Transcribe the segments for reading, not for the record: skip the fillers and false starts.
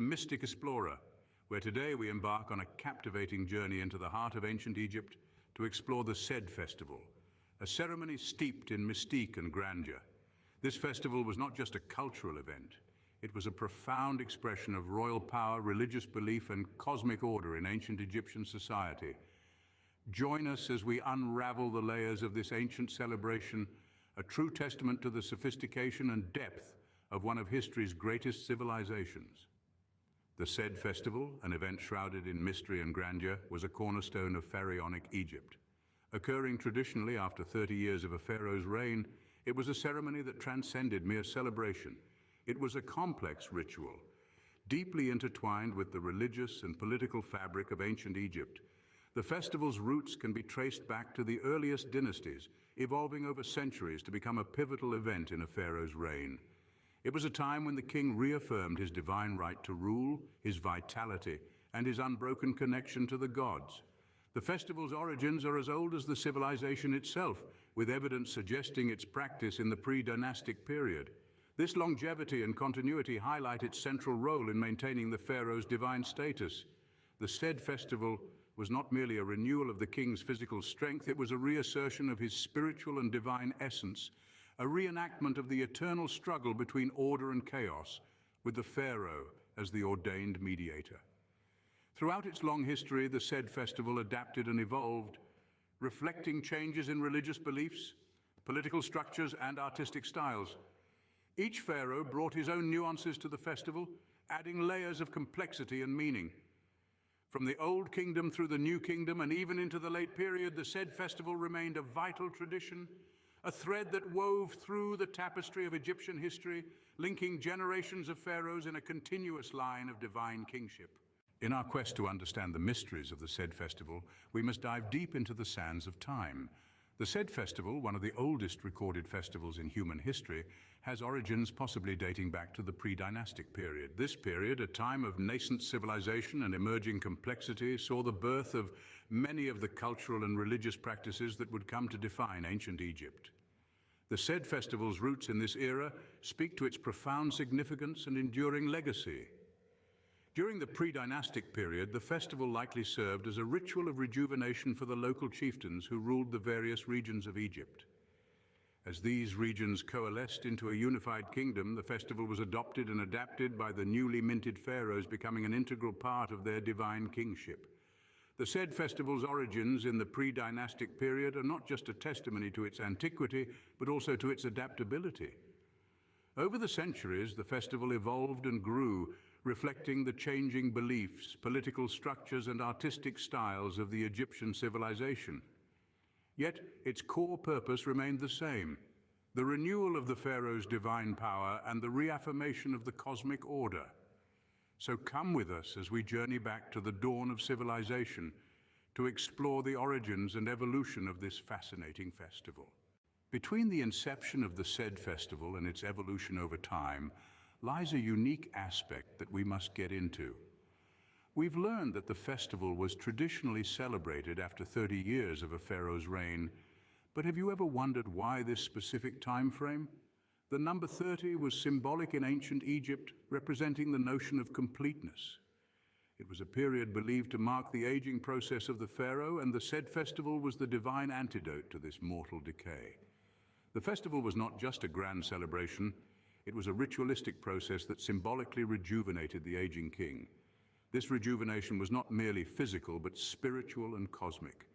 mystic explorer, where today we embark on a captivating journey into the heart of ancient Egypt to explore the Sed Festival, a ceremony steeped in mystique and grandeur. This festival was not just a cultural event, it was a profound expression of royal power, religious belief, and cosmic order in ancient Egyptian society. Join us as we unravel the layers of this ancient celebration, a true testament to the sophistication and depth of one of history's greatest civilizations. The Sed Festival, an event shrouded in mystery and grandeur, was a cornerstone of pharaonic Egypt. Occurring traditionally after 30 years of a pharaoh's reign, it was a ceremony that transcended mere celebration. It was a complex ritual, deeply intertwined with the religious and political fabric of ancient Egypt. The festival's roots can be traced back to the earliest dynasties, evolving over centuries to become a pivotal event in a pharaoh's reign. It was a time when the king reaffirmed his divine right to rule, his vitality, and his unbroken connection to the gods. The festival's origins are as old as the civilization itself, with evidence suggesting its practice in the pre-dynastic period. This longevity and continuity highlight its central role in maintaining the pharaoh's divine status. The Sed Festival was not merely a renewal of the king's physical strength, it was a reassertion of his spiritual and divine essence, a reenactment of the eternal struggle between order and chaos, with the pharaoh as the ordained mediator. Throughout its long history, the Sed Festival adapted and evolved, reflecting changes in religious beliefs, political structures, and artistic styles. Each pharaoh brought his own nuances to the festival, adding layers of complexity and meaning. From the Old Kingdom through the New Kingdom and even into the late period, the Sed Festival remained a vital tradition, a thread that wove through the tapestry of Egyptian history, linking generations of pharaohs in a continuous line of divine kingship. In our quest to understand the mysteries of the Sed Festival, we must dive deep into the sands of time. The Sed Festival, one of the oldest recorded festivals in human history, has origins possibly dating back to the pre-dynastic period. This period, a time of nascent civilization and emerging complexity, saw the birth of many of the cultural and religious practices that would come to define ancient Egypt. The Sed Festival's roots in this era speak to its profound significance and enduring legacy. During the pre-dynastic period, the festival likely served as a ritual of rejuvenation for the local chieftains who ruled the various regions of Egypt. As these regions coalesced into a unified kingdom, the festival was adopted and adapted by the newly minted pharaohs, becoming an integral part of their divine kingship. The Sed Festival's origins in the pre-dynastic period are not just a testimony to its antiquity, but also to its adaptability. Over the centuries, the festival evolved and grew, reflecting the changing beliefs, political structures, and artistic styles of the Egyptian civilization. Yet, its core purpose remained the same: the renewal of the pharaoh's divine power and the reaffirmation of the cosmic order. So come with us as we journey back to the dawn of civilization to explore the origins and evolution of this fascinating festival. Between the inception of the Sed Festival and its evolution over time lies a unique aspect that we must get into. We've learned that the festival was traditionally celebrated after 30 years of a pharaoh's reign, but have you ever wondered why this specific time frame? The number 30 was symbolic in ancient Egypt, representing the notion of completeness. It was a period believed to mark the aging process of the pharaoh, and the Sed Festival was the divine antidote to this mortal decay. The festival was not just a grand celebration, it was a ritualistic process that symbolically rejuvenated the aging king. This rejuvenation was not merely physical, but spiritual and cosmic.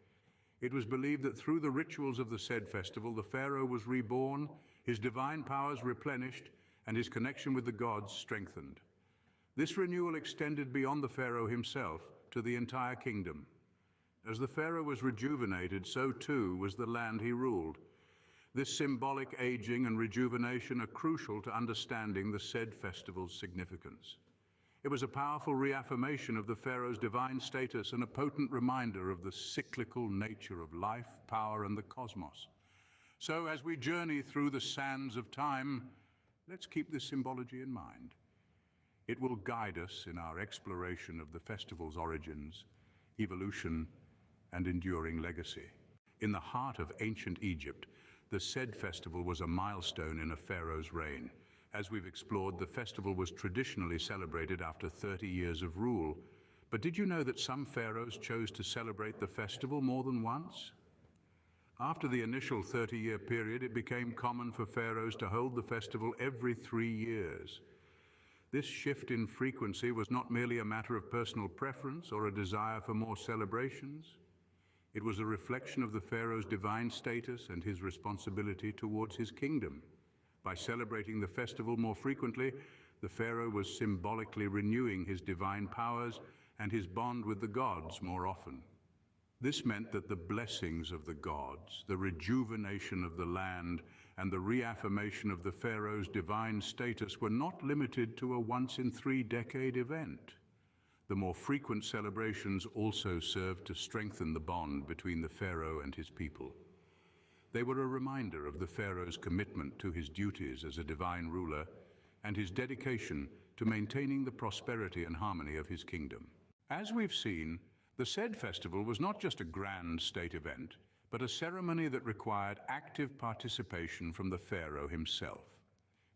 It was believed that through the rituals of the Sed Festival, the pharaoh was reborn, his divine powers replenished, and his connection with the gods strengthened. This renewal extended beyond the pharaoh himself to the entire kingdom. As the pharaoh was rejuvenated, so too was the land he ruled. This symbolic aging and rejuvenation are crucial to understanding the Sed Festival's significance. It was a powerful reaffirmation of the pharaoh's divine status and a potent reminder of the cyclical nature of life, power, and the cosmos. So as we journey through the sands of time, let's keep this symbology in mind. It will guide us in our exploration of the festival's origins, evolution, and enduring legacy. In the heart of ancient Egypt, the Sed Festival was a milestone in a pharaoh's reign, As we've explored, the festival was traditionally celebrated after 30 years of rule. But did you know that some pharaohs chose to celebrate the festival more than once? After the initial 30-year period, it became common for pharaohs to hold the festival every 3 years. This shift in frequency was not merely a matter of personal preference or a desire for more celebrations. It was a reflection of the pharaoh's divine status and his responsibility towards his kingdom. By celebrating the festival more frequently, the pharaoh was symbolically renewing his divine powers and his bond with the gods more often. This meant that the blessings of the gods, the rejuvenation of the land, and the reaffirmation of the pharaoh's divine status were not limited to a once-in-3-decade event. The more frequent celebrations also served to strengthen the bond between the pharaoh and his people. They were a reminder of the pharaoh's commitment to his duties as a divine ruler and his dedication to maintaining the prosperity and harmony of his kingdom. As we've seen, the Sed Festival was not just a grand state event, but a ceremony that required active participation from the pharaoh himself.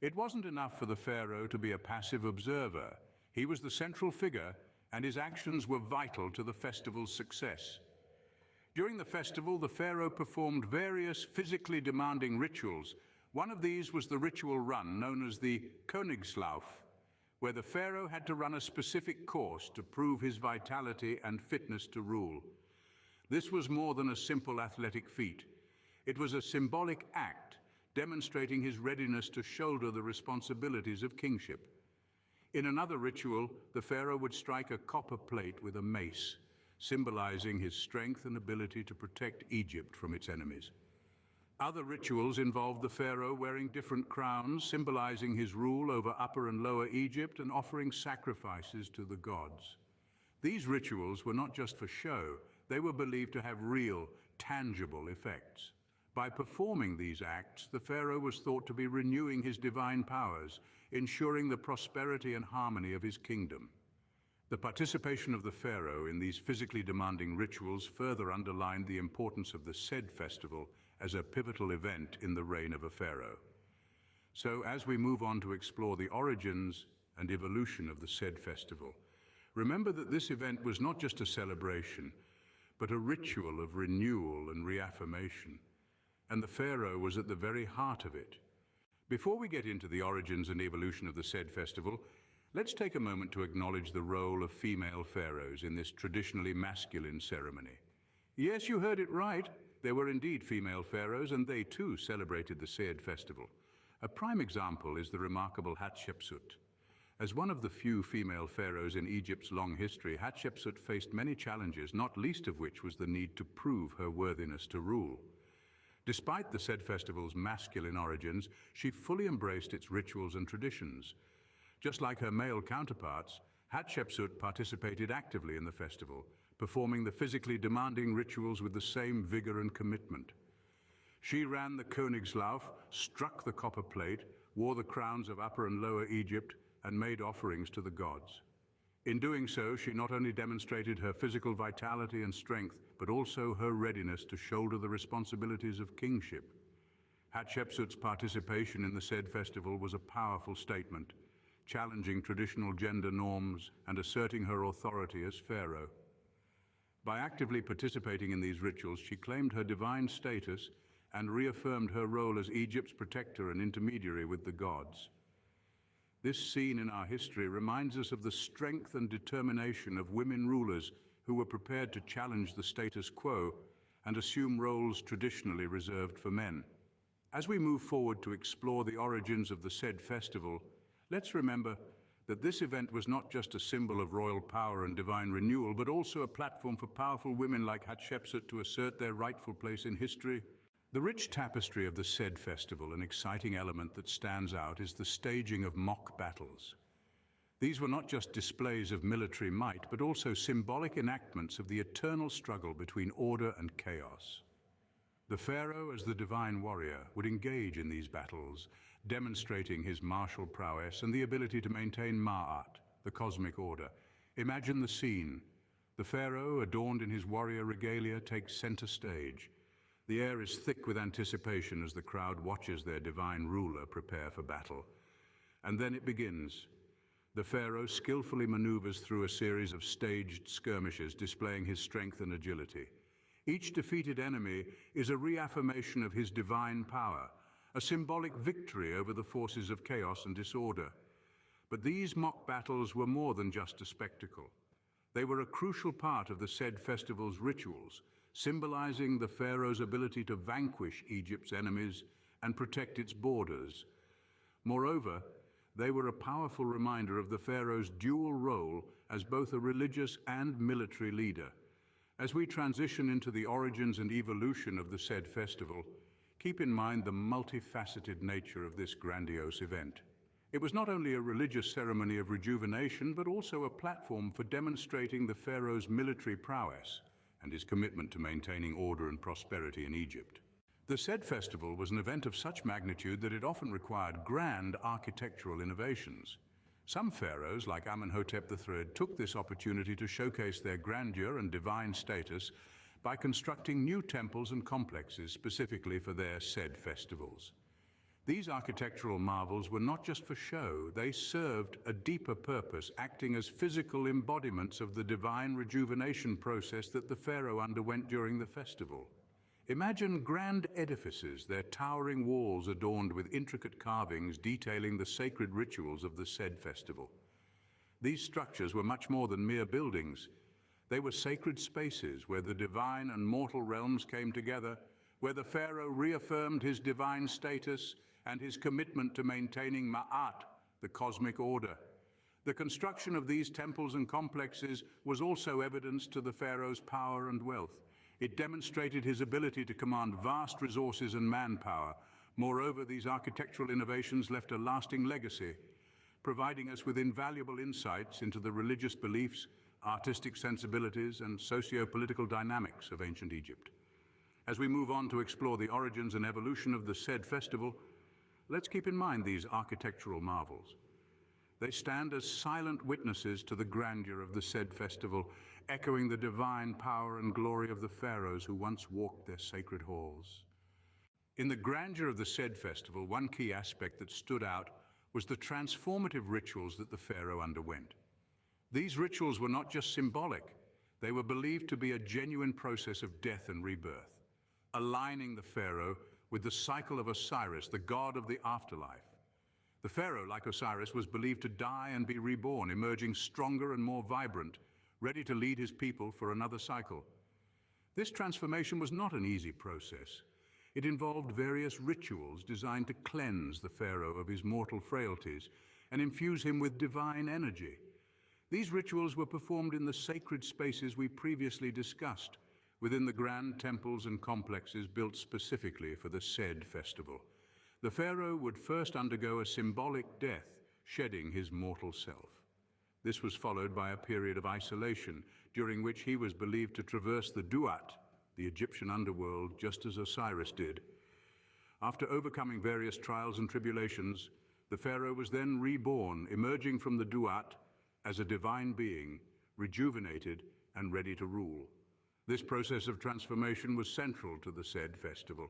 It wasn't enough for the pharaoh to be a passive observer. He was the central figure, and his actions were vital to the festival's success. During the festival, the pharaoh performed various physically demanding rituals. One of these was the ritual run known as the Königslauf, where the pharaoh had to run a specific course to prove his vitality and fitness to rule. This was more than a simple athletic feat. It was a symbolic act demonstrating his readiness to shoulder the responsibilities of kingship. In another ritual, the pharaoh would strike a copper plate with a mace, symbolizing his strength and ability to protect Egypt from its enemies. Other rituals involved the pharaoh wearing different crowns, symbolizing his rule over Upper and Lower Egypt and offering sacrifices to the gods. These rituals were not just for show, they were believed to have real, tangible effects. By performing these acts, the pharaoh was thought to be renewing his divine powers, ensuring the prosperity and harmony of his kingdom. The participation of the pharaoh in these physically demanding rituals further underlined the importance of the Sed Festival as a pivotal event in the reign of a pharaoh. So, as we move on to explore the origins and evolution of the Sed Festival, remember that this event was not just a celebration, but a ritual of renewal and reaffirmation, and the pharaoh was at the very heart of it. Before we get into the origins and evolution of the Sed Festival, let's take a moment to acknowledge the role of female pharaohs in this traditionally masculine ceremony. Yes, you heard it right. There were indeed female pharaohs, and they too celebrated the Sed Festival. A prime example is the remarkable Hatshepsut. As one of the few female pharaohs in Egypt's long history, Hatshepsut faced many challenges, not least of which was the need to prove her worthiness to rule. Despite the Sed Festival's masculine origins, she fully embraced its rituals and traditions. Just like her male counterparts, Hatshepsut participated actively in the festival, performing the physically demanding rituals with the same vigor and commitment. She ran the Königslauf, struck the copper plate, wore the crowns of Upper and Lower Egypt, and made offerings to the gods. In doing so, she not only demonstrated her physical vitality and strength, but also her readiness to shoulder the responsibilities of kingship. Hatshepsut's participation in the Sed Festival was a powerful statement, challenging traditional gender norms and asserting her authority as pharaoh. By actively participating in these rituals, she claimed her divine status and reaffirmed her role as Egypt's protector and intermediary with the gods. This scene in our history reminds us of the strength and determination of women rulers who were prepared to challenge the status quo and assume roles traditionally reserved for men. As we move forward to explore the origins of the Sed Festival, let's remember that this event was not just a symbol of royal power and divine renewal, but also a platform for powerful women like Hatshepsut to assert their rightful place in history. The rich tapestry of the Sed Festival, an exciting element that stands out, is the staging of mock battles. These were not just displays of military might, but also symbolic enactments of the eternal struggle between order and chaos. The pharaoh, as the divine warrior, would engage in these battles, demonstrating his martial prowess and the ability to maintain Ma'at, the cosmic order. Imagine the scene. The pharaoh, adorned in his warrior regalia, takes center stage. The air is thick with anticipation as the crowd watches their divine ruler prepare for battle. And then it begins. The Pharaoh skillfully maneuvers through a series of staged skirmishes, displaying his strength and agility. Each defeated enemy is a reaffirmation of his divine power, a symbolic victory over the forces of chaos and disorder. But these mock battles were more than just a spectacle. They were a crucial part of the Sed Festival's rituals, symbolizing the Pharaoh's ability to vanquish Egypt's enemies and protect its borders. Moreover, they were a powerful reminder of the Pharaoh's dual role as both a religious and military leader. As we transition into the origins and evolution of the Sed Festival, keep in mind the multifaceted nature of this grandiose event. It was not only a religious ceremony of rejuvenation, but also a platform for demonstrating the Pharaoh's military prowess and his commitment to maintaining order and prosperity in Egypt. The Sed Festival was an event of such magnitude that it often required grand architectural innovations. Some pharaohs, like Amenhotep III, took this opportunity to showcase their grandeur and divine status by constructing new temples and complexes specifically for their Sed festivals. These architectural marvels were not just for show, they served a deeper purpose, acting as physical embodiments of the divine rejuvenation process that the pharaoh underwent during the festival. Imagine grand edifices, their towering walls adorned with intricate carvings detailing the sacred rituals of the Sed Festival. These structures were much more than mere buildings. They were sacred spaces where the divine and mortal realms came together, where the pharaoh reaffirmed his divine status and his commitment to maintaining Ma'at, the cosmic order. The construction of these temples and complexes was also evidence to the pharaoh's power and wealth. It demonstrated his ability to command vast resources and manpower. Moreover, these architectural innovations left a lasting legacy, providing us with invaluable insights into the religious beliefs, artistic sensibilities, and socio-political dynamics of ancient Egypt. As we move on to explore the origins and evolution of the Sed Festival, let's keep in mind these architectural marvels. They stand as silent witnesses to the grandeur of the Sed Festival, echoing the divine power and glory of the pharaohs who once walked their sacred halls. In the grandeur of the Sed Festival, one key aspect that stood out was the transformative rituals that the pharaoh underwent. These rituals were not just symbolic, they were believed to be a genuine process of death and rebirth, aligning the pharaoh with the cycle of Osiris, the god of the afterlife. The pharaoh, like Osiris, was believed to die and be reborn, emerging stronger and more vibrant, ready to lead his people for another cycle. This transformation was not an easy process. It involved various rituals designed to cleanse the pharaoh of his mortal frailties and infuse him with divine energy. These rituals were performed in the sacred spaces we previously discussed, within the grand temples and complexes built specifically for the Sed Festival. The pharaoh would first undergo a symbolic death, shedding his mortal self. This was followed by a period of isolation, during which he was believed to traverse the Duat, the Egyptian underworld, just as Osiris did. After overcoming various trials and tribulations, the pharaoh was then reborn, emerging from the Duat as a divine being, rejuvenated and ready to rule. This process of transformation was central to the Sed Festival.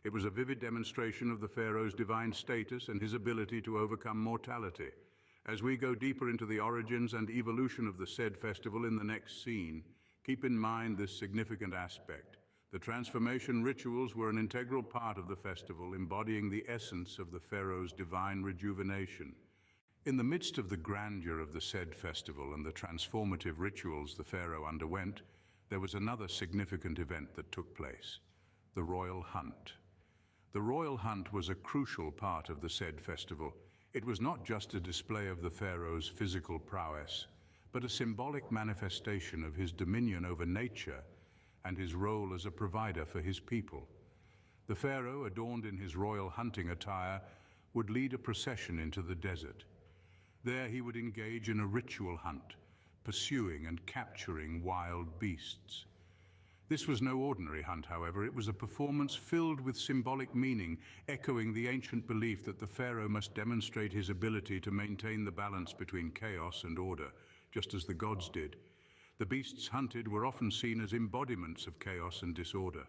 It was a vivid demonstration of the pharaoh's divine status and his ability to overcome mortality. As we go deeper into the origins and evolution of the Sed Festival in the next scene, keep in mind this significant aspect. The transformation rituals were an integral part of the festival, embodying the essence of the pharaoh's divine rejuvenation. In the midst of the grandeur of the Sed Festival and the transformative rituals the pharaoh underwent, there was another significant event that took place: the royal hunt. The royal hunt was a crucial part of the Sed Festival. It was not just a display of the pharaoh's physical prowess, but a symbolic manifestation of his dominion over nature and his role as a provider for his people. The pharaoh, adorned in his royal hunting attire, would lead a procession into the desert. There he would engage in a ritual hunt, pursuing and capturing wild beasts. This was no ordinary hunt, however. It was a performance filled with symbolic meaning, echoing the ancient belief that the pharaoh must demonstrate his ability to maintain the balance between chaos and order, just as the gods did. The beasts hunted were often seen as embodiments of chaos and disorder.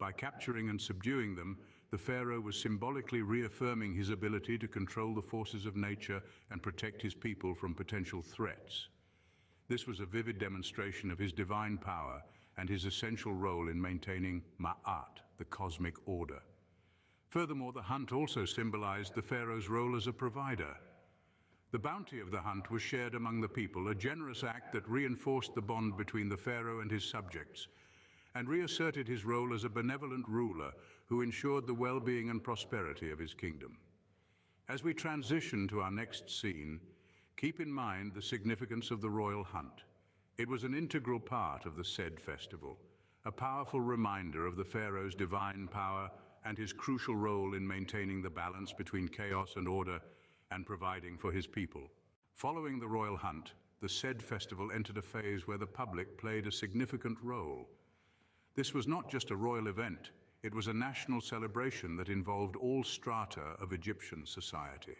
By capturing and subduing them, the pharaoh was symbolically reaffirming his ability to control the forces of nature and protect his people from potential threats. This was a vivid demonstration of his divine power and his essential role in maintaining Ma'at, the cosmic order. Furthermore, the hunt also symbolized the pharaoh's role as a provider. The bounty of the hunt was shared among the people, a generous act that reinforced the bond between the pharaoh and his subjects, and reasserted his role as a benevolent ruler who ensured the well-being and prosperity of his kingdom. As we transition to our next scene, keep in mind the significance of the royal hunt. It was an integral part of the Sed Festival, a powerful reminder of the pharaoh's divine power and his crucial role in maintaining the balance between chaos and order and providing for his people. Following the royal hunt, the Sed Festival entered a phase where the public played a significant role. This was not just a royal event, it was a national celebration that involved all strata of Egyptian society.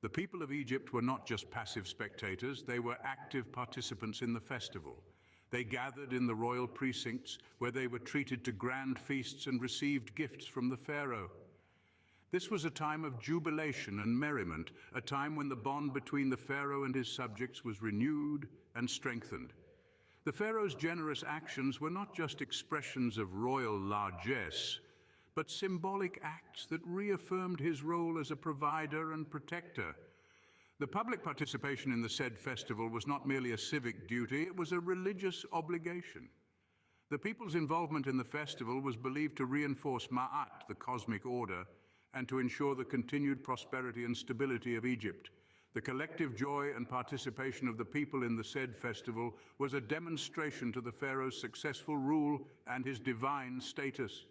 The people of Egypt were not just passive spectators, they were active participants in the festival. They gathered in the royal precincts where they were treated to grand feasts and received gifts from the pharaoh. This was a time of jubilation and merriment, a time when the bond between the pharaoh and his subjects was renewed and strengthened. The pharaoh's generous actions were not just expressions of royal largesse, but symbolic acts that reaffirmed his role as a provider and protector. The public participation in the Sed Festival was not merely a civic duty, it was a religious obligation. The people's involvement in the festival was believed to reinforce Ma'at, the cosmic order, and to ensure the continued prosperity and stability of Egypt. The collective joy and participation of the people in the Sed Festival was a demonstration to the pharaoh's successful rule and his divine status.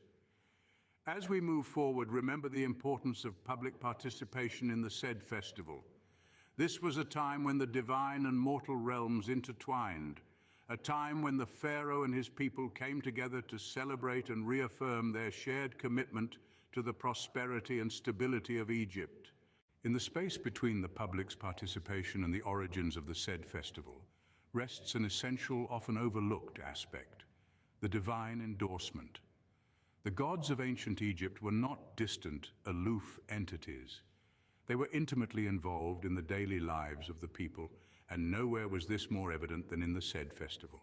As we move forward, remember the importance of public participation in the Sed Festival. This was a time when the divine and mortal realms intertwined, a time when the pharaoh and his people came together to celebrate and reaffirm their shared commitment to the prosperity and stability of Egypt. In the space between the public's participation and the origins of the Sed Festival rests an essential, often overlooked aspect: the divine endorsement. The gods of ancient Egypt were not distant, aloof entities. They were intimately involved in the daily lives of the people, and nowhere was this more evident than in the Sed Festival.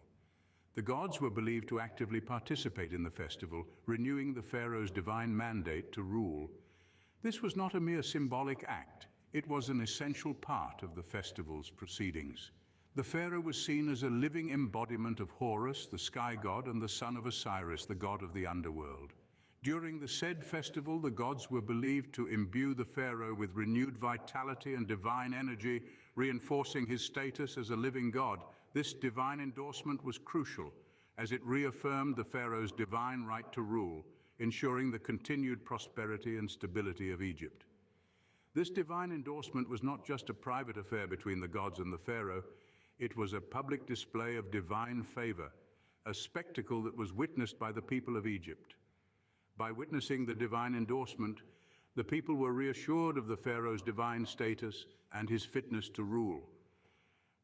The gods were believed to actively participate in the festival, renewing the pharaoh's divine mandate to rule. This was not a mere symbolic act, it was an essential part of the festival's proceedings. The pharaoh was seen as a living embodiment of Horus, the sky god, and the son of Osiris, the god of the underworld. During the Sed Festival, the gods were believed to imbue the pharaoh with renewed vitality and divine energy, reinforcing his status as a living god. This divine endorsement was crucial, as it reaffirmed the pharaoh's divine right to rule, ensuring the continued prosperity and stability of Egypt. This divine endorsement was not just a private affair between the gods and the pharaoh, it was a public display of divine favor, a spectacle that was witnessed by the people of Egypt. By witnessing the divine endorsement, the people were reassured of the pharaoh's divine status and his fitness to rule.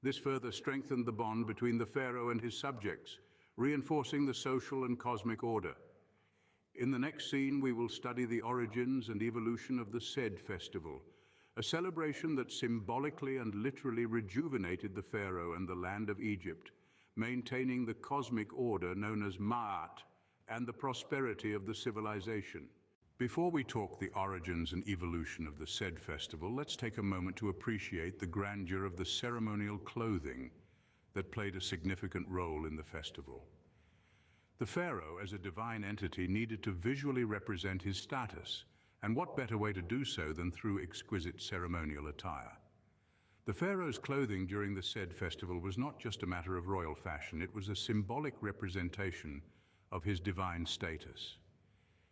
This further strengthened the bond between the pharaoh and his subjects, reinforcing the social and cosmic order. In the next scene, we will study the origins and evolution of the Sed Festival, a celebration that symbolically and literally rejuvenated the pharaoh and the land of Egypt, maintaining the cosmic order known as Ma'at and the prosperity of the civilization. Before we talk the origins and evolution of the Sed Festival, let's take a moment to appreciate the grandeur of the ceremonial clothing that played a significant role in the festival. The pharaoh, as a divine entity, needed to visually represent his status, and what better way to do so than through exquisite ceremonial attire? The pharaoh's clothing during the Sed Festival was not just a matter of royal fashion, it was a symbolic representation of his divine status.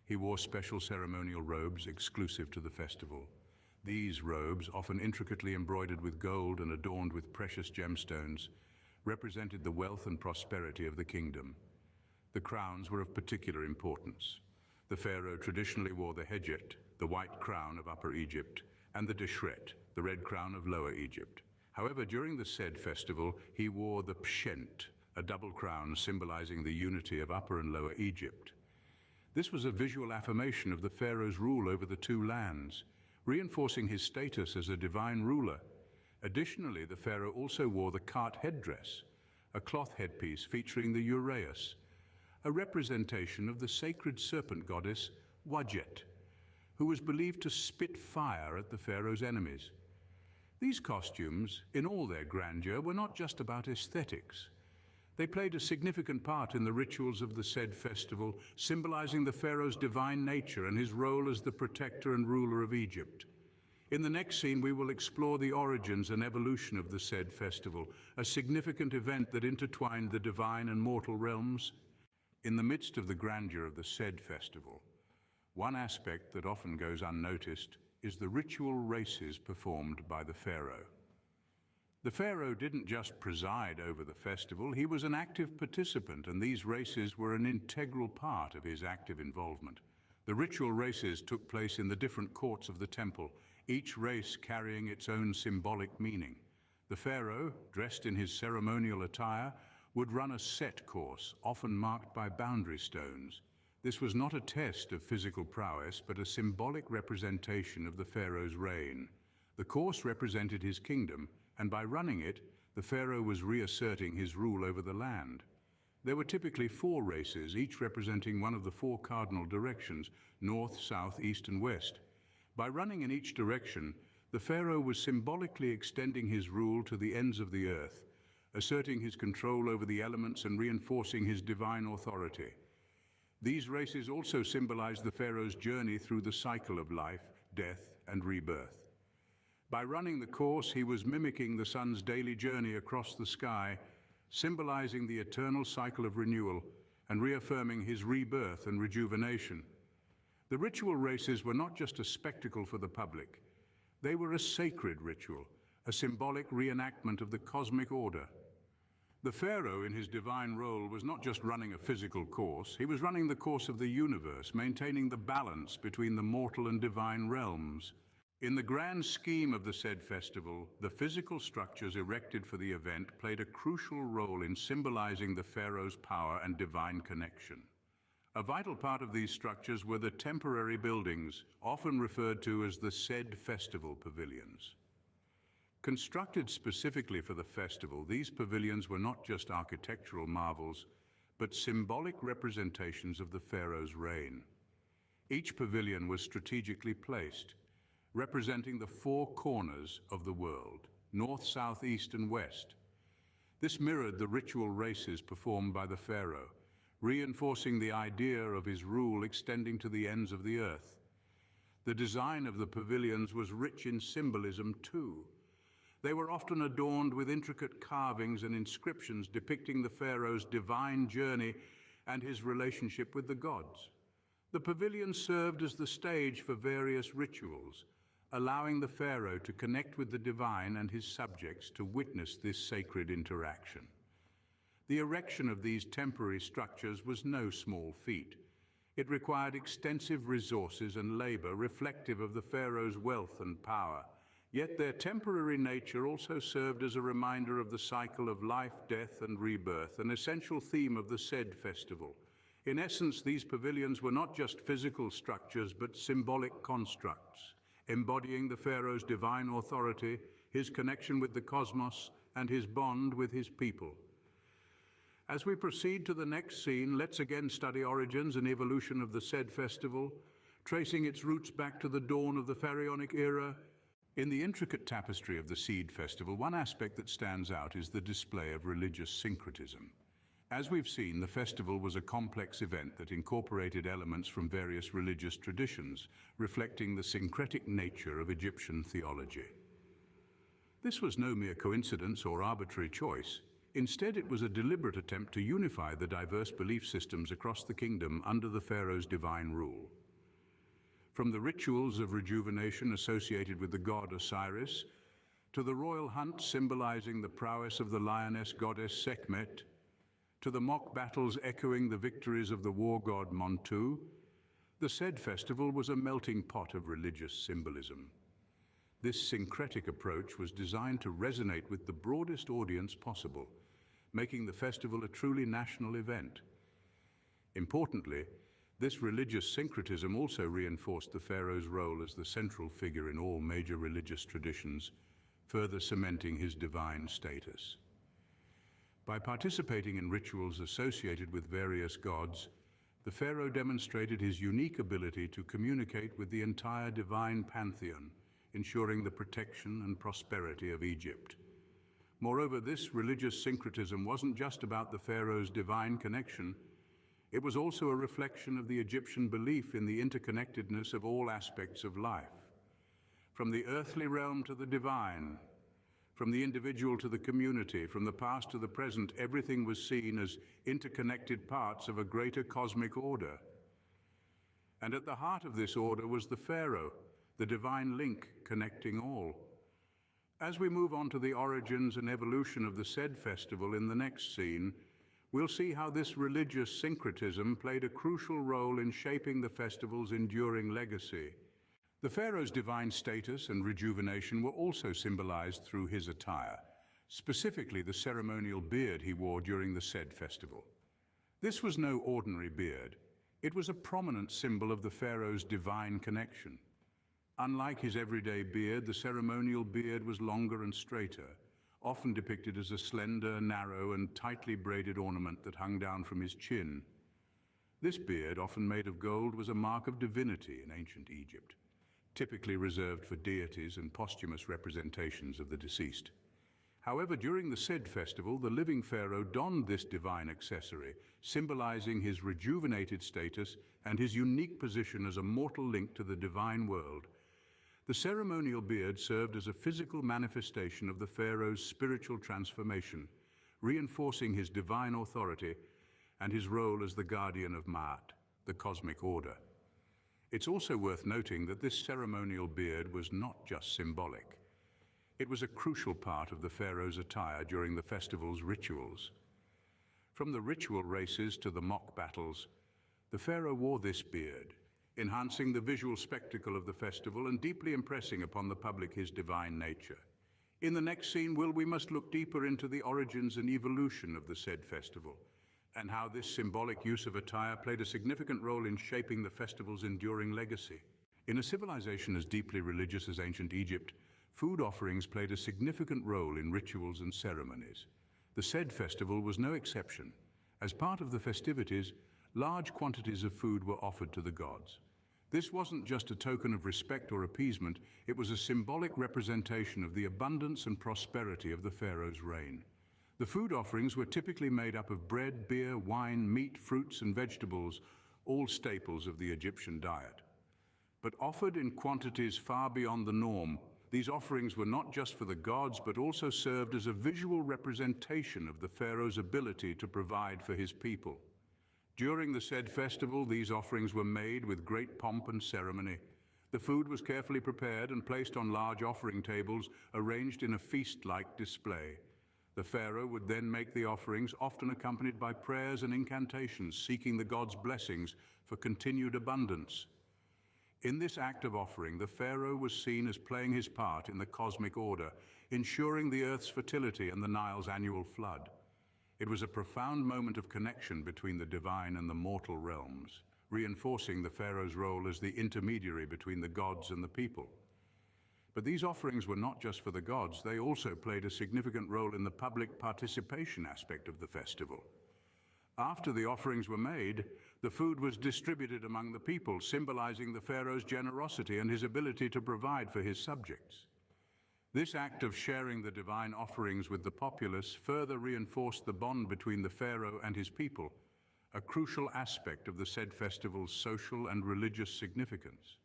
He wore special ceremonial robes exclusive to the festival. These robes, often intricately embroidered with gold and adorned with precious gemstones, represented the wealth and prosperity of the kingdom. The crowns were of particular importance. The pharaoh traditionally wore the hejet, the white crown of Upper Egypt, and the deshret, the red crown of Lower Egypt. However, during the Sed Festival, he wore the pshent, a double crown symbolizing the unity of Upper and Lower Egypt. This was a visual affirmation of the pharaoh's rule over the two lands, reinforcing his status as a divine ruler. Additionally, the pharaoh also wore the Khat headdress, a cloth headpiece featuring the uraeus, a representation of the sacred serpent goddess Wadjet, who was believed to spit fire at the pharaoh's enemies. These costumes, in all their grandeur, were not just about aesthetics. They played a significant part in the rituals of the Sed Festival, symbolizing the pharaoh's divine nature and his role as the protector and ruler of Egypt. In the next scene, we will explore the origins and evolution of the Sed Festival, a significant event that intertwined the divine and mortal realms. In the midst of the grandeur of the Sed Festival, one aspect that often goes unnoticed is the ritual races performed by the pharaoh. The pharaoh didn't just preside over the festival, he was an active participant, and these races were an integral part of his active involvement. The ritual races took place in the different courts of the temple, each race carrying its own symbolic meaning. The pharaoh, dressed in his ceremonial attire, would run a set course, often marked by boundary stones. This was not a test of physical prowess, but a symbolic representation of the pharaoh's reign. The course represented his kingdom, and by running it, the pharaoh was reasserting his rule over the land. There were typically 4 races, each representing one of the 4 cardinal directions: north, south, east, and west. By running in each direction, the pharaoh was symbolically extending his rule to the ends of the earth, asserting his control over the elements and reinforcing his divine authority. These races also symbolized the pharaoh's journey through the cycle of life, death, and rebirth. By running the course, he was mimicking the sun's daily journey across the sky, symbolizing the eternal cycle of renewal and reaffirming his rebirth and rejuvenation. The ritual races were not just a spectacle for the public. They were a sacred ritual, a symbolic reenactment of the cosmic order. The pharaoh, in his divine role, was not just running a physical course, he was running the course of the universe, maintaining the balance between the mortal and divine realms. In the grand scheme of the Sed Festival, the physical structures erected for the event played a crucial role in symbolizing the pharaoh's power and divine connection. A vital part of these structures were the temporary buildings, often referred to as the Sed Festival pavilions. Constructed specifically for the festival, these pavilions were not just architectural marvels, but symbolic representations of the pharaoh's reign. Each pavilion was strategically placed, representing the 4 corners of the world: north, south, east, and west. This mirrored the ritual races performed by the pharaoh, reinforcing the idea of his rule extending to the ends of the earth. The design of the pavilions was rich in symbolism too. They were often adorned with intricate carvings and inscriptions depicting the pharaoh's divine journey and his relationship with the gods. The pavilions served as the stage for various rituals, allowing the pharaoh to connect with the divine and his subjects to witness this sacred interaction. The erection of these temporary structures was no small feat. It required extensive resources and labor reflective of the pharaoh's wealth and power. Yet their temporary nature also served as a reminder of the cycle of life, death, and rebirth, an essential theme of the Sed Festival. In essence, these pavilions were not just physical structures, but symbolic constructs, embodying the pharaoh's divine authority, his connection with the cosmos, and his bond with his people. As we proceed to the next scene, let's again study origins and evolution of the Sed Festival, tracing its roots back to the dawn of the Pharaonic era. In the intricate tapestry of the Sed Festival, one aspect that stands out is the display of religious syncretism. As we've seen, the festival was a complex event that incorporated elements from various religious traditions, reflecting the syncretic nature of Egyptian theology. This was no mere coincidence or arbitrary choice. Instead, it was a deliberate attempt to unify the diverse belief systems across the kingdom under the pharaoh's divine rule. From the rituals of rejuvenation associated with the god Osiris, to the royal hunt symbolizing the prowess of the lioness goddess Sekhmet, to the mock battles echoing the victories of the war god Montu, the Sed Festival was a melting pot of religious symbolism. This syncretic approach was designed to resonate with the broadest audience possible, making the festival a truly national event. Importantly, This religious syncretism also reinforced the pharaoh's role as the central figure in all major religious traditions, further cementing his divine status. By participating in rituals associated with various gods, the pharaoh demonstrated his unique ability to communicate with the entire divine pantheon, ensuring the protection and prosperity of Egypt. Moreover, this religious syncretism wasn't just about the pharaoh's divine connection, it was also a reflection of the Egyptian belief in the interconnectedness of all aspects of life. From the earthly realm to the divine, from the individual to the community, from the past to the present, everything was seen as interconnected parts of a greater cosmic order. And at the heart of this order was the pharaoh, the divine link connecting all. As we move on to the origins and evolution of the Sed Festival in the next scene, we'll see how this religious syncretism played a crucial role in shaping the festival's enduring legacy. The pharaoh's divine status and rejuvenation were also symbolized through his attire, specifically the ceremonial beard he wore during the Sed Festival. This was no ordinary beard. It was a prominent symbol of the pharaoh's divine connection. Unlike his everyday beard, the ceremonial beard was longer and straighter, often depicted as a slender, narrow, and tightly braided ornament that hung down from his chin. This beard, often made of gold, was a mark of divinity in ancient Egypt, typically reserved for deities and posthumous representations of the deceased. However, during the Sed Festival, the living pharaoh donned this divine accessory, symbolizing his rejuvenated status and his unique position as a mortal link to the divine world. The ceremonial beard served as a physical manifestation of the pharaoh's spiritual transformation, reinforcing his divine authority and his role as the guardian of Ma'at, the cosmic order. It's also worth noting that this ceremonial beard was not just symbolic. It was a crucial part of the pharaoh's attire during the festival's rituals. From the ritual races to the mock battles, the pharaoh wore this beard, enhancing the visual spectacle of the festival and deeply impressing upon the public his divine nature. In the next scene, we must look deeper into the origins and evolution of the Sed Festival, and how this symbolic use of attire played a significant role in shaping the festival's enduring legacy. In a civilization as deeply religious as ancient Egypt, food offerings played a significant role in rituals and ceremonies. The Sed Festival was no exception. As part of the festivities, large quantities of food were offered to the gods. This wasn't just a token of respect or appeasement, it was a symbolic representation of the abundance and prosperity of the pharaoh's reign. The food offerings were typically made up of bread, beer, wine, meat, fruits, and vegetables, all staples of the Egyptian diet. But offered in quantities far beyond the norm, these offerings were not just for the gods, but also served as a visual representation of the pharaoh's ability to provide for his people. During the Sed Festival, these offerings were made with great pomp and ceremony. The food was carefully prepared and placed on large offering tables, arranged in a feast-like display. The pharaoh would then make the offerings, often accompanied by prayers and incantations, seeking the gods' blessings for continued abundance. In this act of offering, the pharaoh was seen as playing his part in the cosmic order, ensuring the earth's fertility and the Nile's annual flood. It was a profound moment of connection between the divine and the mortal realms, reinforcing the pharaoh's role as the intermediary between the gods and the people. But these offerings were not just for the gods, they also played a significant role in the public participation aspect of the festival. After the offerings were made, the food was distributed among the people, symbolizing the pharaoh's generosity and his ability to provide for his subjects. This act of sharing the divine offerings with the populace further reinforced the bond between the pharaoh and his people, a crucial aspect of the Sed Festival's social and religious significance.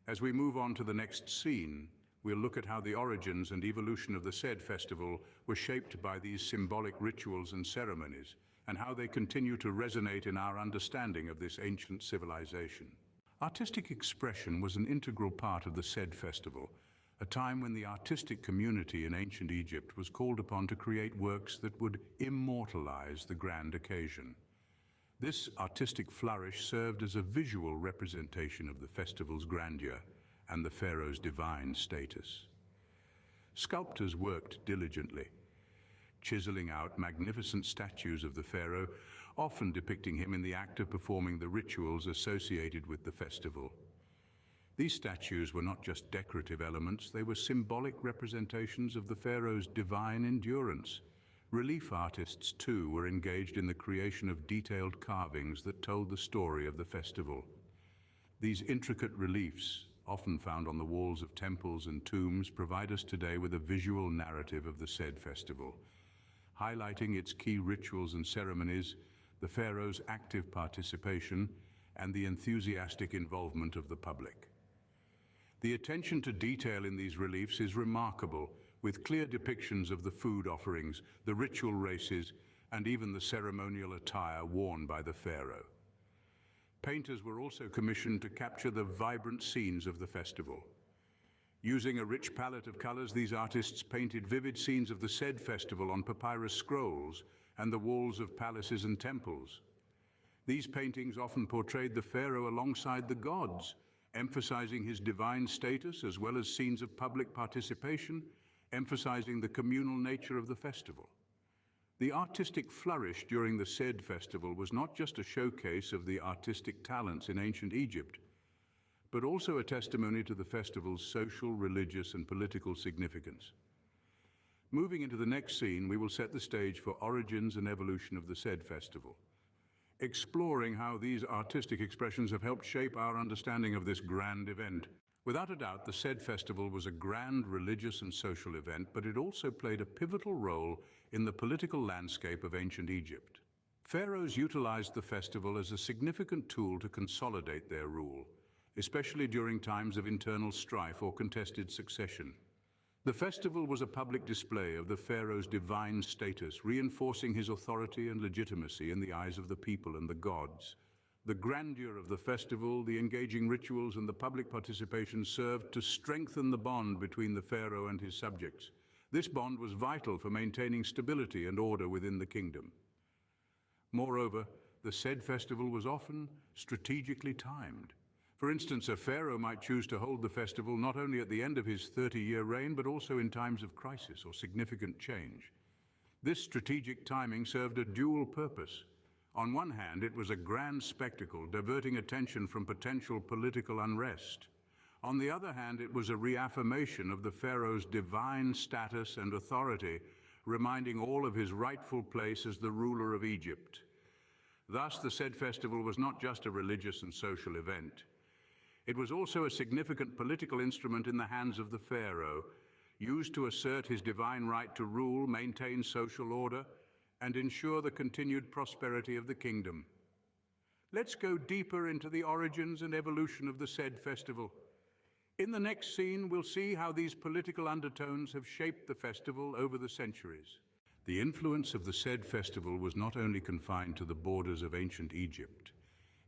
As we move on to the next scene, we'll look at how the origins and evolution of the Sed Festival were shaped by these symbolic rituals and ceremonies, and how they continue to resonate in our understanding of this ancient civilization. Artistic expression was an integral part of the Sed Festival, a time when the artistic community in ancient Egypt was called upon to create works that would immortalize the grand occasion. This artistic flourish served as a visual representation of the festival's grandeur and the pharaoh's divine status. Sculptors worked diligently, chiseling out magnificent statues of the pharaoh, often depicting him in the act of performing the rituals associated with the festival. These statues were not just decorative elements, they were symbolic representations of the pharaoh's divine endurance. Relief artists, too, were engaged in the creation of detailed carvings that told the story of the festival. These intricate reliefs, often found on the walls of temples and tombs, provide us today with a visual narrative of the Sed Festival, highlighting its key rituals and ceremonies, the pharaoh's active participation, and the enthusiastic involvement of the public. The attention to detail in these reliefs is remarkable, with clear depictions of the food offerings, the ritual races, and even the ceremonial attire worn by the pharaoh. Painters were also commissioned to capture the vibrant scenes of the festival. Using a rich palette of colors, these artists painted vivid scenes of the Sed Festival on papyrus scrolls and the walls of palaces and temples. These paintings often portrayed the pharaoh alongside the gods, emphasizing his divine status as well as scenes of public participation, emphasizing the communal nature of the festival. The artistic flourish during the Sed Festival was not just a showcase of the artistic talents in ancient Egypt, but also a testimony to the festival's social, religious, and political significance. Moving into the next scene, we will set the stage for origins and evolution of the Sed Festival, exploring how these artistic expressions have helped shape our understanding of this grand event. Without a doubt, the Sed Festival was a grand religious and social event, but it also played a pivotal role in the political landscape of ancient Egypt. Pharaohs utilized the festival as a significant tool to consolidate their rule, especially during times of internal strife or contested succession. The festival was a public display of the pharaoh's divine status, reinforcing his authority and legitimacy in the eyes of the people and the gods. The grandeur of the festival, the engaging rituals, and the public participation served to strengthen the bond between the pharaoh and his subjects. This bond was vital for maintaining stability and order within the kingdom. Moreover, the Sed Festival was often strategically timed. For instance, a pharaoh might choose to hold the festival not only at the end of his 30-year reign, but also in times of crisis or significant change. This strategic timing served a dual purpose. On one hand, it was a grand spectacle, diverting attention from potential political unrest. On the other hand, it was a reaffirmation of the pharaoh's divine status and authority, reminding all of his rightful place as the ruler of Egypt. Thus, the Sed Festival was not just a religious and social event. It was also a significant political instrument in the hands of the pharaoh, used to assert his divine right to rule, maintain social order, and ensure the continued prosperity of the kingdom. Let's go deeper into the origins and evolution of the Sed Festival. In the next scene, we'll see how these political undertones have shaped the festival over the centuries. The influence of the Sed Festival was not only confined to the borders of ancient Egypt.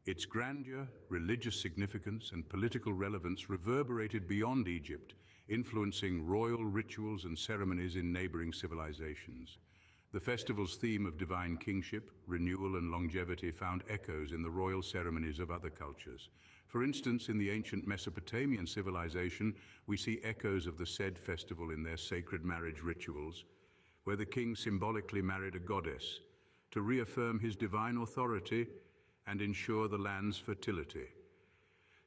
Its grandeur, religious significance, and political relevance reverberated beyond Egypt, influencing royal rituals and ceremonies in neighboring civilizations. The festival's theme of divine kingship, renewal, and longevity found echoes in the royal ceremonies of other cultures. For instance, in the ancient Mesopotamian civilization, we see echoes of the Sed Festival in their sacred marriage rituals, where the king symbolically married a goddess to reaffirm his divine authority and ensure the land's fertility.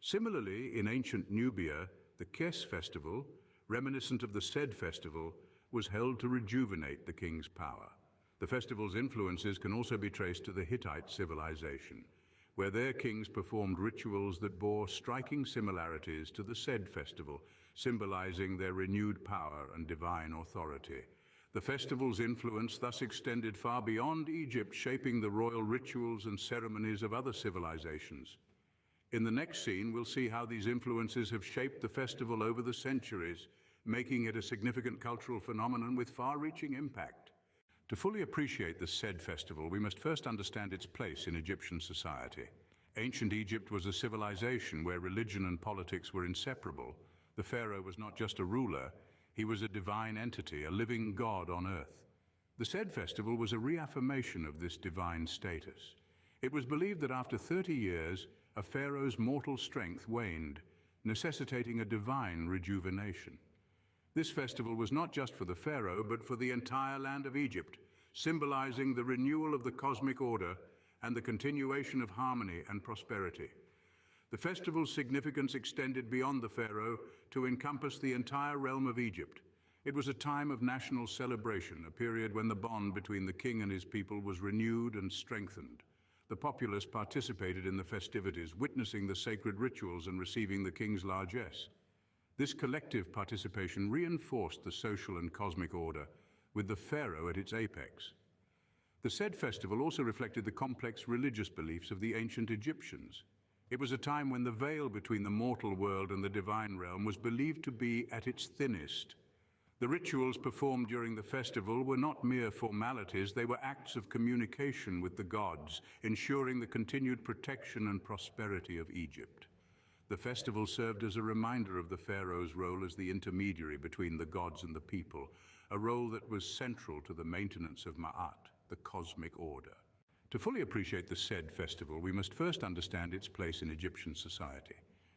Similarly, in ancient Nubia, the Kes festival, reminiscent of the Sed Festival, was held to rejuvenate the king's power. The festival's influences can also be traced to the Hittite civilization, where their kings performed rituals that bore striking similarities to the Sed Festival, symbolizing their renewed power and divine authority. The festival's influence thus extended far beyond Egypt, shaping the royal rituals and ceremonies of other civilizations. In the next scene, we'll see how these influences have shaped the festival over the centuries, making it a significant cultural phenomenon with far-reaching impact. To fully appreciate the Sed Festival, we must first understand its place in Egyptian society. Ancient Egypt was a civilization where religion and politics were inseparable. The pharaoh was not just a ruler, he was a divine entity, a living god on earth. The Sed Festival was a reaffirmation of this divine status. It was believed that after 30 years, a pharaoh's mortal strength waned, necessitating a divine rejuvenation. This festival was not just for the pharaoh, but for the entire land of Egypt, symbolizing the renewal of the cosmic order and the continuation of harmony and prosperity. The festival's significance extended beyond the pharaoh to encompass the entire realm of Egypt. It was a time of national celebration, a period when the bond between the king and his people was renewed and strengthened. The populace participated in the festivities, witnessing the sacred rituals and receiving the king's largesse. This collective participation reinforced the social and cosmic order, with the pharaoh at its apex. The Sed Festival also reflected the complex religious beliefs of the ancient Egyptians. It was a time when the veil between the mortal world and the divine realm was believed to be at its thinnest. The rituals performed during the festival were not mere formalities, they were acts of communication with the gods, ensuring the continued protection and prosperity of Egypt. The festival served as a reminder of the pharaoh's role as the intermediary between the gods and the people, a role that was central to the maintenance of Ma'at, the cosmic order. To fully appreciate the Sed Festival, we must first understand its place in Egyptian society.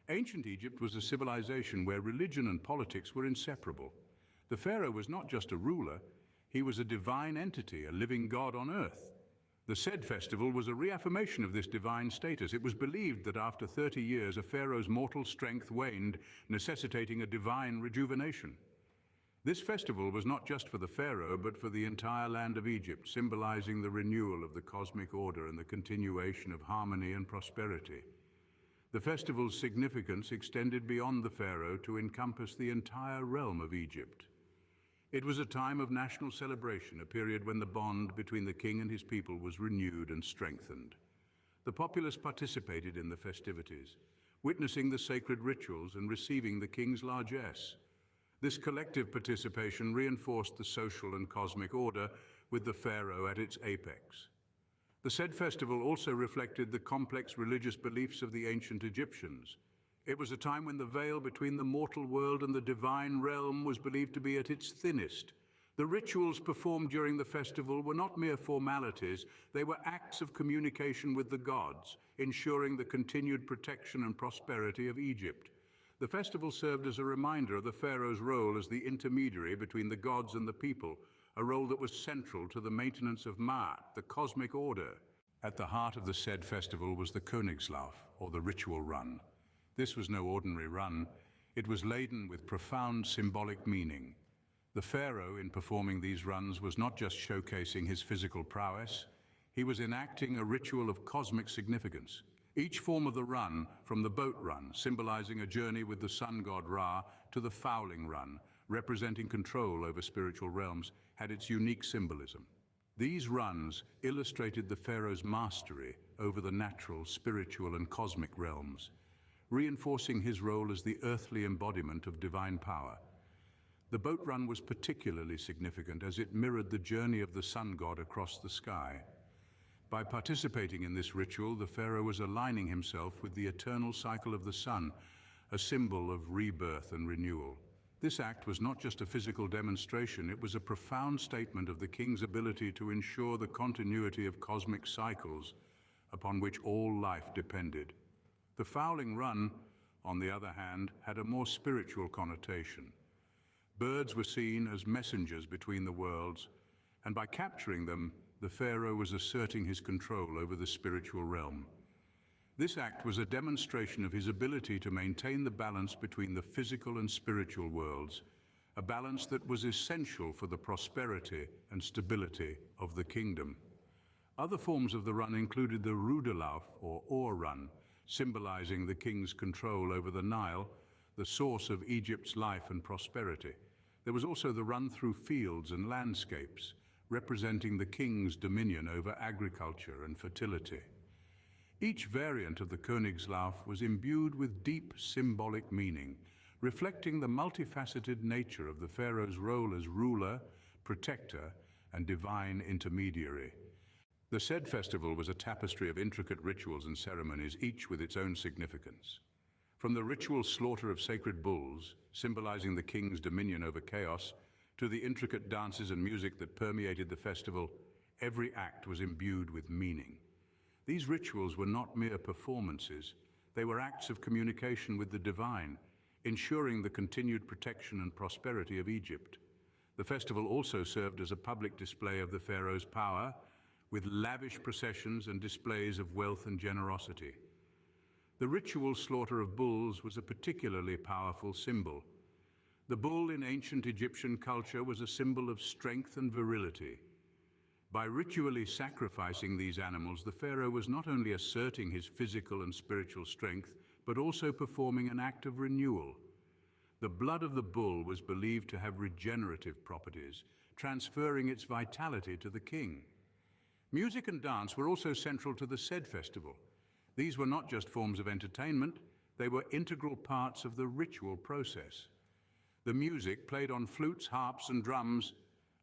Ancient Egypt was a civilization where religion and politics were inseparable. The pharaoh was not just a ruler, he was a divine entity, a living god on earth. The Sed Festival was a reaffirmation of this divine status. It was believed that after 30 years, a pharaoh's mortal strength waned, necessitating a divine rejuvenation. This festival was not just for the pharaoh, but for the entire land of Egypt, symbolizing the renewal of the cosmic order and the continuation of harmony and prosperity. The festival's significance extended beyond the pharaoh to encompass the entire realm of Egypt. It was a time of national celebration, a period when the bond between the king and his people was renewed and strengthened. The populace participated in the festivities, witnessing the sacred rituals and receiving the king's largesse. This collective participation reinforced the social and cosmic order, with the pharaoh at its apex. The Sed Festival also reflected the complex religious beliefs of the ancient Egyptians. It was a time when the veil between the mortal world and the divine realm was believed to be at its thinnest. The rituals performed during the festival were not mere formalities, they were acts of communication with the gods, ensuring the continued protection and prosperity of Egypt. The festival served as a reminder of the pharaoh's role as the intermediary between the gods and the people, a role that was central to the maintenance of Ma'at, the cosmic order. At the heart of the Sed Festival was the Königslauf, or the ritual run. This was no ordinary run. It was laden with profound symbolic meaning. The pharaoh, in performing these runs, was not just showcasing his physical prowess, he was enacting a ritual of cosmic significance. Each form of the run, from the boat run, symbolizing a journey with the sun god Ra, to the fowling run, representing control over spiritual realms, had its unique symbolism. These runs illustrated the pharaoh's mastery over the natural, spiritual, and cosmic realms, reinforcing his role as the earthly embodiment of divine power. The boat run was particularly significant as it mirrored the journey of the sun god across the sky. By participating in this ritual, the pharaoh was aligning himself with the eternal cycle of the sun, a symbol of rebirth and renewal. This act was not just a physical demonstration, it was a profound statement of the king's ability to ensure the continuity of cosmic cycles upon which all life depended. The fowling run, on the other hand, had a more spiritual connotation. Birds were seen as messengers between the worlds, and by capturing them, the pharaoh was asserting his control over the spiritual realm. This act was a demonstration of his ability to maintain the balance between the physical and spiritual worlds, a balance that was essential for the prosperity and stability of the kingdom. Other forms of the run included the Ruderlauf, or oar run, symbolizing the king's control over the Nile, the source of Egypt's life and prosperity. There was also the run through fields and landscapes, representing the king's dominion over agriculture and fertility. Each variant of the Königslauf was imbued with deep symbolic meaning, reflecting the multifaceted nature of the pharaoh's role as ruler, protector, and divine intermediary. The Sed Festival was a tapestry of intricate rituals and ceremonies, each with its own significance. From the ritual slaughter of sacred bulls, symbolizing the king's dominion over chaos, to the intricate dances and music that permeated the festival, every act was imbued with meaning. These rituals were not mere performances, they were acts of communication with the divine, ensuring the continued protection and prosperity of Egypt. The festival also served as a public display of the pharaoh's power, with lavish processions and displays of wealth and generosity. The ritual slaughter of bulls was a particularly powerful symbol. The bull in ancient Egyptian culture was a symbol of strength and virility. By ritually sacrificing these animals, the pharaoh was not only asserting his physical and spiritual strength, but also performing an act of renewal. The blood of the bull was believed to have regenerative properties, transferring its vitality to the king. Music and dance were also central to the Sed Festival. These were not just forms of entertainment, they were integral parts of the ritual process. The music, played on flutes, harps, and drums,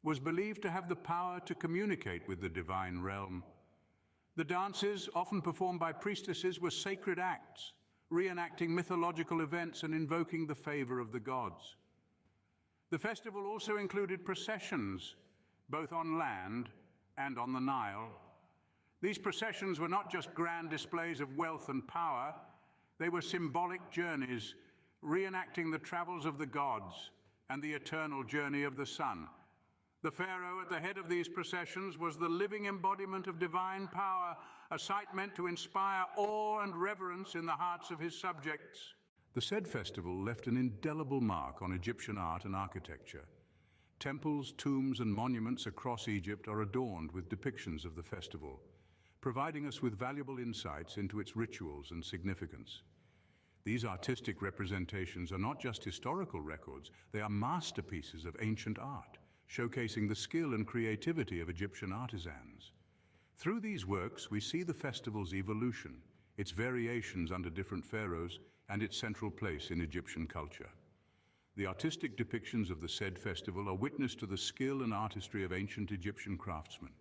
was believed to have the power to communicate with the divine realm. The dances, often performed by priestesses, were sacred acts, reenacting mythological events and invoking the favor of the gods. The festival also included processions, both on land and on the Nile. These processions were not just grand displays of wealth and power, they were symbolic journeys, reenacting the travels of the gods and the eternal journey of the sun. The pharaoh at the head of these processions was the living embodiment of divine power, a sight meant to inspire awe and reverence in the hearts of his subjects. The Sed Festival left an indelible mark on Egyptian art and architecture. Temples, tombs, and monuments across Egypt are adorned with depictions of the festival, providing us with valuable insights into its rituals and significance. These artistic representations are not just historical records, they are masterpieces of ancient art, showcasing the skill and creativity of Egyptian artisans. Through these works, we see the festival's evolution, its variations under different pharaohs, and its central place in Egyptian culture. The artistic depictions of the Sed Festival are witness to the skill and artistry of ancient Egyptian craftsmen.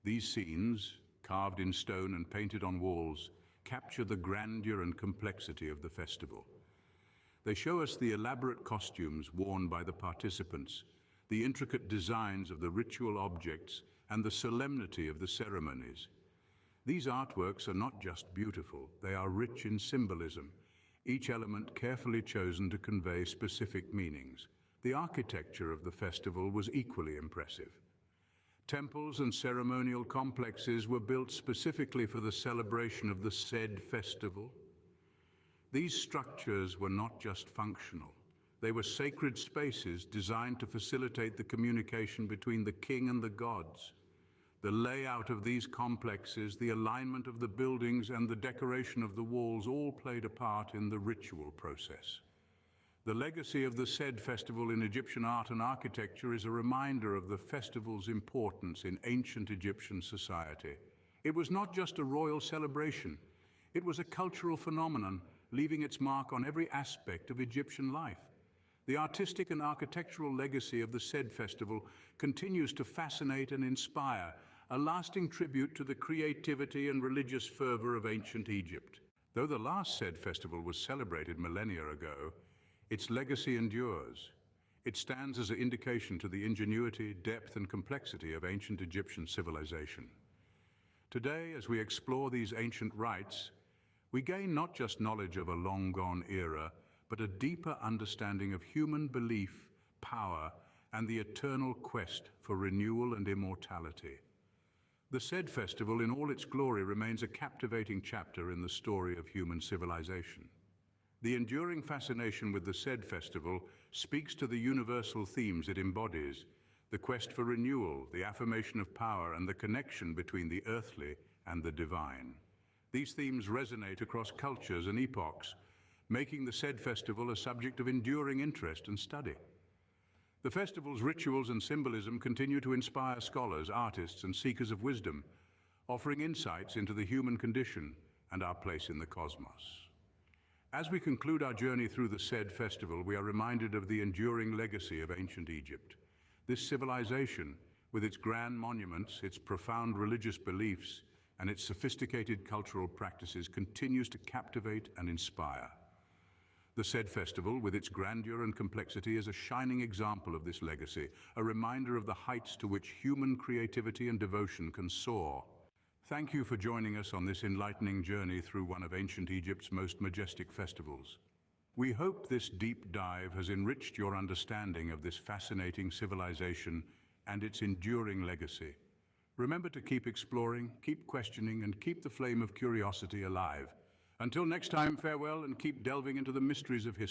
These scenes, carved in stone and painted on walls, capture the grandeur and complexity of the festival. They show us the elaborate costumes worn by the participants, the intricate designs of the ritual objects, and the solemnity of the ceremonies. These artworks are not just beautiful, they are rich in symbolism, each element carefully chosen to convey specific meanings. The architecture of the festival was equally impressive. Temples and ceremonial complexes were built specifically for the celebration of the Sed Festival. These structures were not just functional. They were sacred spaces designed to facilitate the communication between the king and the gods. The layout of these complexes, the alignment of the buildings, and the decoration of the walls all played a part in the ritual process. The legacy of the Sed Festival in Egyptian art and architecture is a reminder of the festival's importance in ancient Egyptian society. It was not just a royal celebration, it was a cultural phenomenon, leaving its mark on every aspect of Egyptian life. The artistic and architectural legacy of the Sed Festival continues to fascinate and inspire, a lasting tribute to the creativity and religious fervor of ancient Egypt. Though the last Sed Festival was celebrated millennia ago, its legacy endures. It stands as an indication to the ingenuity, depth, and complexity of ancient Egyptian civilization. Today, as we explore these ancient rites, we gain not just knowledge of a long-gone era, but a deeper understanding of human belief, power, and the eternal quest for renewal and immortality. The Sed Festival in all its glory remains a captivating chapter in the story of human civilization. The enduring fascination with the Sed Festival speaks to the universal themes it embodies: the quest for renewal, the affirmation of power, and the connection between the earthly and the divine. These themes resonate across cultures and epochs, making the Sed Festival a subject of enduring interest and study. The festival's rituals and symbolism continue to inspire scholars, artists, and seekers of wisdom, offering insights into the human condition and our place in the cosmos. As we conclude our journey through the Sed Festival, we are reminded of the enduring legacy of ancient Egypt. This civilization, with its grand monuments, its profound religious beliefs, and its sophisticated cultural practices, continues to captivate and inspire. The Sed Festival, with its grandeur and complexity, is a shining example of this legacy, a reminder of the heights to which human creativity and devotion can soar. Thank you for joining us on this enlightening journey through one of ancient Egypt's most majestic festivals. We hope this deep dive has enriched your understanding of this fascinating civilization and its enduring legacy. Remember to keep exploring, keep questioning, and keep the flame of curiosity alive. Until next time, farewell and keep delving into the mysteries of history.